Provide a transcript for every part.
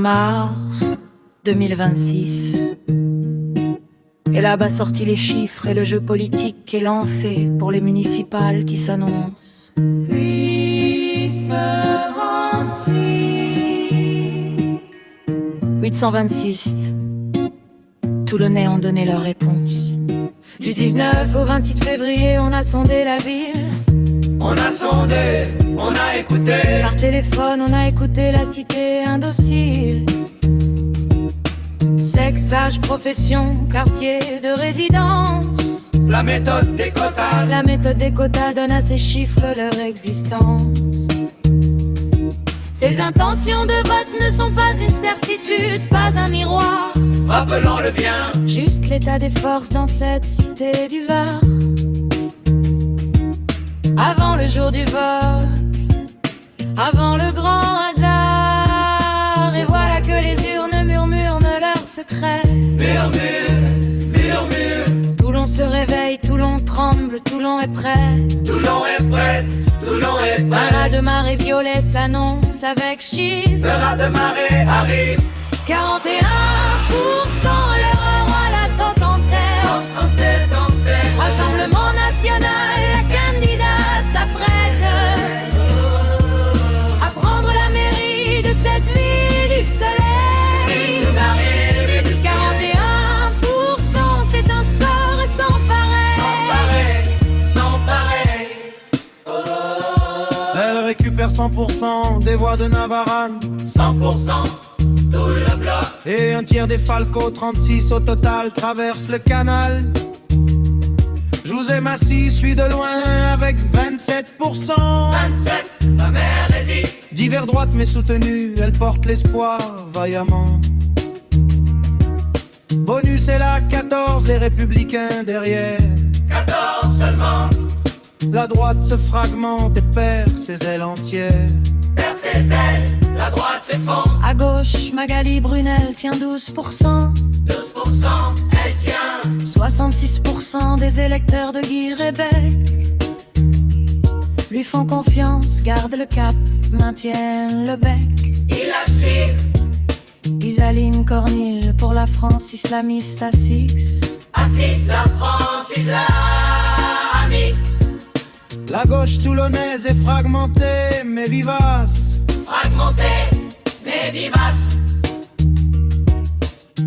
mars 2026. Et là-bas sorti les chiffres et le jeu politique est lancé pour les municipales qui s'annoncent. 826. Toulonnais ont donné leur réponse. Du 19 au 26 février, on a sondé la ville. On a sondé, on a écouté. Par téléphone, on a écouté la cité indocile. Sexe, âge, profession, quartier de résidence. La méthode des quotas. La méthode des quotas donne à ces chiffres leur existence. Ces intentions de vote ne sont pas une certitude, pas un miroir. Rappelons-le bien, juste l'état des forces dans cette cité du Var. Avant le jour du vote, avant le grand hasard. Et voilà que les urnes murmurent leurs secrets. murmure, murmure. Toulon se réveille, Toulon tremble, Toulon est prêt. Toulon est prête, Toulon est Un prêt. raz de marée violet s'annonce avec schiste. Le raz de marée arrive. 41%, l'erreur à la tente en tête. En tête, en tête. Rassemblement national, la candidate s'apprête à prendre la mairie de cette ville du soleil. 41%, c'est un score sans pareil. Sans pareil. Elle récupère 100% des voix de Navarane, 100%, tout le bloc. et un tiers des Falco, 36 au total, traverse le canal. José Massy suit de loin avec 27%. 27, ma mère résiste. Divers droite mais soutenue, elle porte l'espoir vaillamment. Bonus est là, 14, les républicains derrière. 14 seulement, La droite se fragmente et perd ses ailes entières. vers ses ailes, la droite s'effondre. À gauche, Magali Brunel tient 12%. 12%, elle tient. 66% des électeurs de Guy Rébec lui font confiance, gardent le cap, maintiennent le bec. Ils la suivent, Isaline Cornille pour la France islamiste à 6. assise à France islamiste. La gauche toulonnaise est fragmentée mais vivace. Fragmentée, mais vivace.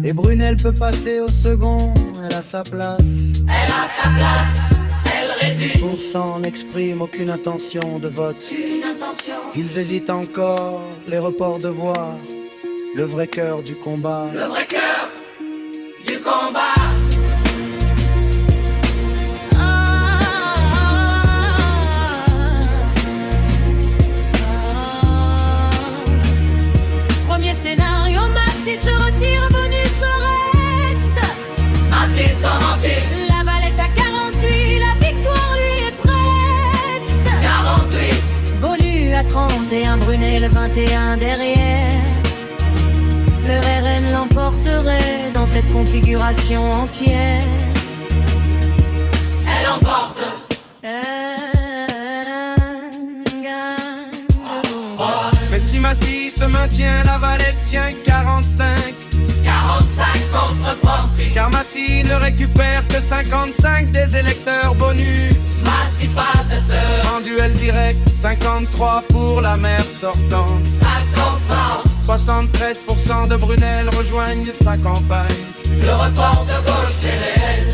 Et Brunel peut passer au second, elle a sa place. Elle a sa place, elle résiste. Pourcent n'exprime aucune intention de vote. Une intention, Ils hésitent encore, les reports de voix, le vrai cœur du combat. le vrai cœur du combat. Premier scénario, Massy se retire, bonus au reste. Assise sans mentir, La Valette à 48, la victoire lui est preste. 48, Bonus à 31, Brunel 21 derrière. Le RN l'emporterait dans cette configuration entière. elle emporte. Mais si Massy se maintient, la Valette tient 45. 45 contre Porti. Car Massy ne récupère que 55 des électeurs bonus. Massy passe ce, En duel direct, 53 pour la maire sortante. ça comporte. 73% de Brunel rejoignent sa campagne. Le report de gauche est réel.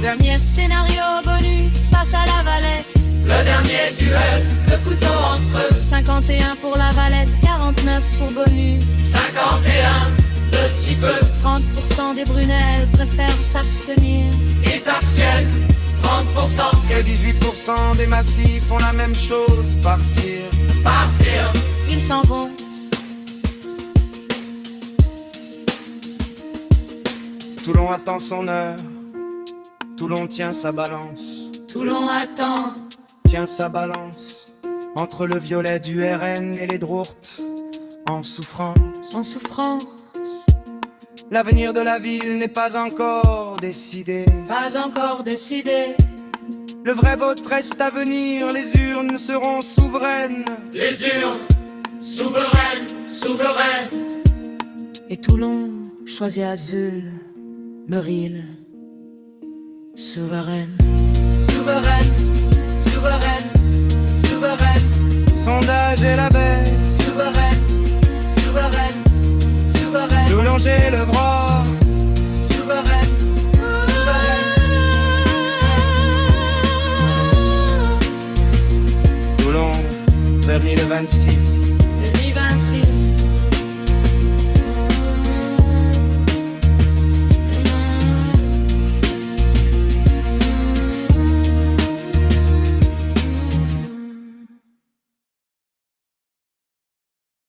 Dernier scénario, bonus face à la Valette. Le dernier duel, le couteau entre eux. 51 pour la Valette, 49 pour bonus. 51, de si peu, 30% des Brunel préfèrent s'abstenir. ils s'abstiennent. 30%, Et 18% des Massy font la même chose, partir. partir. Ils s'en vont. Toulon attend son heure, Toulon tient sa balance. Toulon attend. Tient sa balance entre le violet du RN et les drourtes en souffrance. En souffrance, L'avenir de la ville n'est pas encore décidé. pas encore décidé. Le vrai vote reste à venir, les urnes seront souveraines. Les urnes, souveraines, souveraines. Et Toulon choisit Azul, Meryl, souveraine. Souveraine, souveraine, souveraine. Sondage et la baie, Souveraine, souveraine, souveraine. Boulanger le bras, Souveraine, souveraine. Toulon, 2026.